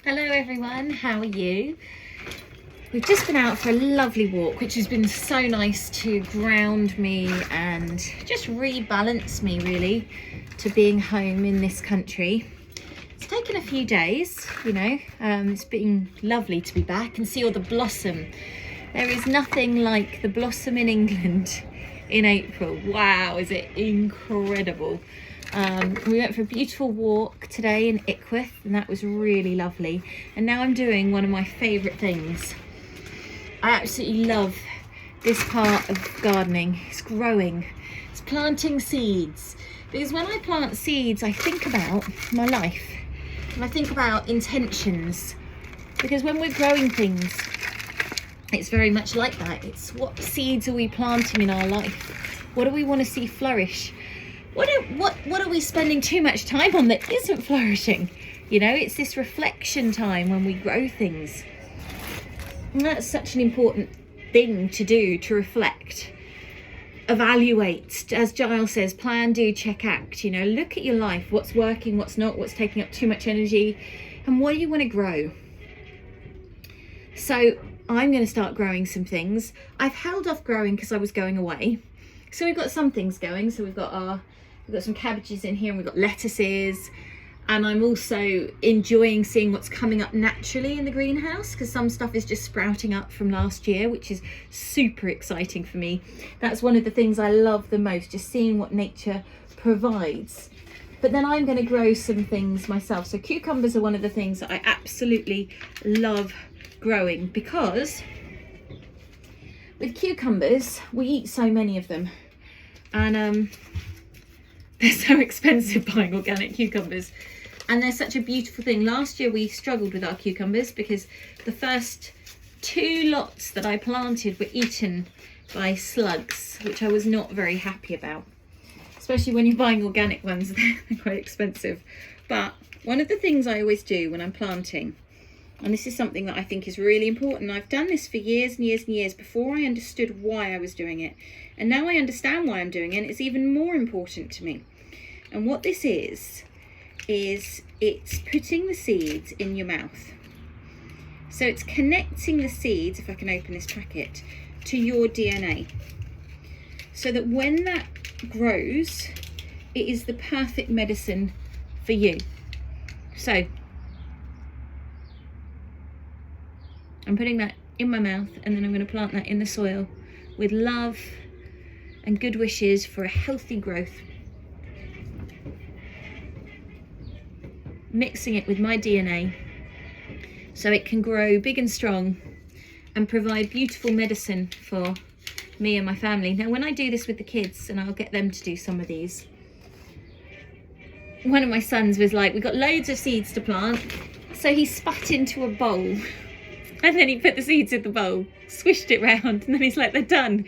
Hello everyone, how are you? We've just been out for a lovely walk, which has been so nice to ground me and just rebalance me really to being home in this country. It's taken a few days, it's been lovely to be back and see all the blossom. There is nothing like the blossom in England in April. Wow, is it incredible. We went for a beautiful walk today in Ickworth and that was really lovely. And now I'm doing one of my favourite things. I absolutely love this part of gardening. It's growing, it's planting seeds. Because when I plant seeds, I think about my life and I think about intentions. Because when we're growing things, it's very much like that. It's what seeds are we planting in our life? What do we want to see flourish? What are we spending too much time on that isn't flourishing? It's this reflection time when we grow things. And that's such an important thing to do, to reflect, evaluate. As Giles says, plan, do, check, act. Look at your life, what's working, what's not, what's taking up too much energy, and what do you want to grow? So I'm going to start growing some things. I've held off growing because I was going away. So we've got some things going. So we've got some cabbages in here and we've got lettuces. And I'm also enjoying seeing what's coming up naturally in the greenhouse because some stuff is just sprouting up from last year, which is super exciting for me. That's one of the things I love the most, just seeing what nature provides. But then I'm going to grow some things myself. So cucumbers are one of the things that I absolutely love growing because with cucumbers, we eat so many of them. And they're so expensive buying organic cucumbers. And they're such a beautiful thing. Last year we struggled with our cucumbers because the first 2 lots that I planted were eaten by slugs, which I was not very happy about. Especially when you're buying organic ones, they're quite expensive. But one of the things I always do when I'm planting, and this is something that I think is really important. I've done this for years and years and years before I understood why I was doing it. And now I understand why I'm doing it, and it's even more important to me. And what this is it's putting the seeds in your mouth. So it's connecting the seeds, if I can open this packet, to your DNA. So that when that grows, it is the perfect medicine for you. So I'm putting that in my mouth and then I'm going to plant that in the soil with love and good wishes for a healthy growth. Mixing it with my DNA so it can grow big and strong and provide beautiful medicine for me and my family. Now when I do this with the kids, and I'll get them to do some of these, one of my sons was like, we've got loads of seeds to plant, so he spat into a bowl. And then he put the seeds in the bowl, swished it round, and then he's like, they're done.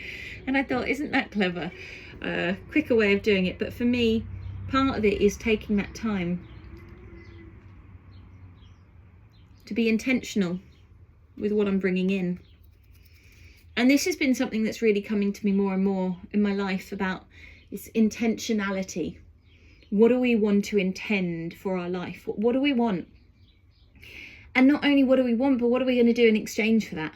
And I thought, isn't that clever? Quicker way of doing it. But for me, part of it is taking that time to be intentional with what I'm bringing in. And this has been something that's really coming to me more and more in my life about this intentionality. What do we want to intend for our life? What do we want? And not only what do we want, but what are we going to do in exchange for that?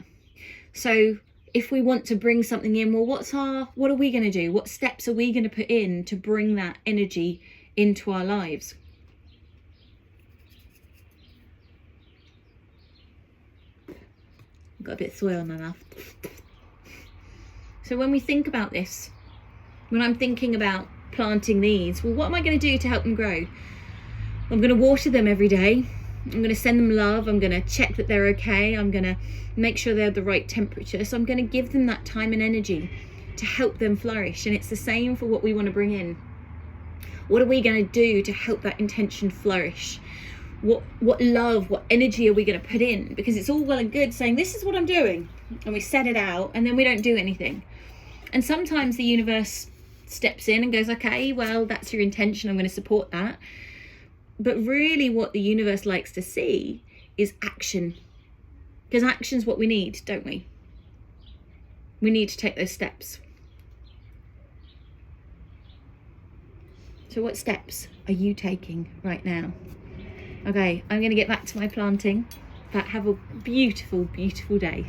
So if we want to bring something in, well, what are we going to do? What steps are we going to put in to bring that energy into our lives? I've got a bit of soil in my mouth. So when we think about this, when I'm thinking about planting these, well, what am I going to do to help them grow? I'm going to water them every day. I'm going to send them love. I'm going to check that they're okay. I'm going to make sure they're the right temperature. So I'm going to give them that time and energy to help them flourish. And it's the same for what we want to bring in. What are we going to do to help that intention flourish? What love, what energy are we going to put in? Because it's all well and good saying, this is what I'm doing. And we set it out and then we don't do anything. And sometimes the universe steps in and goes, okay, well, that's your intention. I'm going to support that. But really what the universe likes to see is action. Because action's what we need, don't we? We need to take those steps. So what steps are you taking right now Okay, I'm going to get back to my planting, but have a beautiful, beautiful day.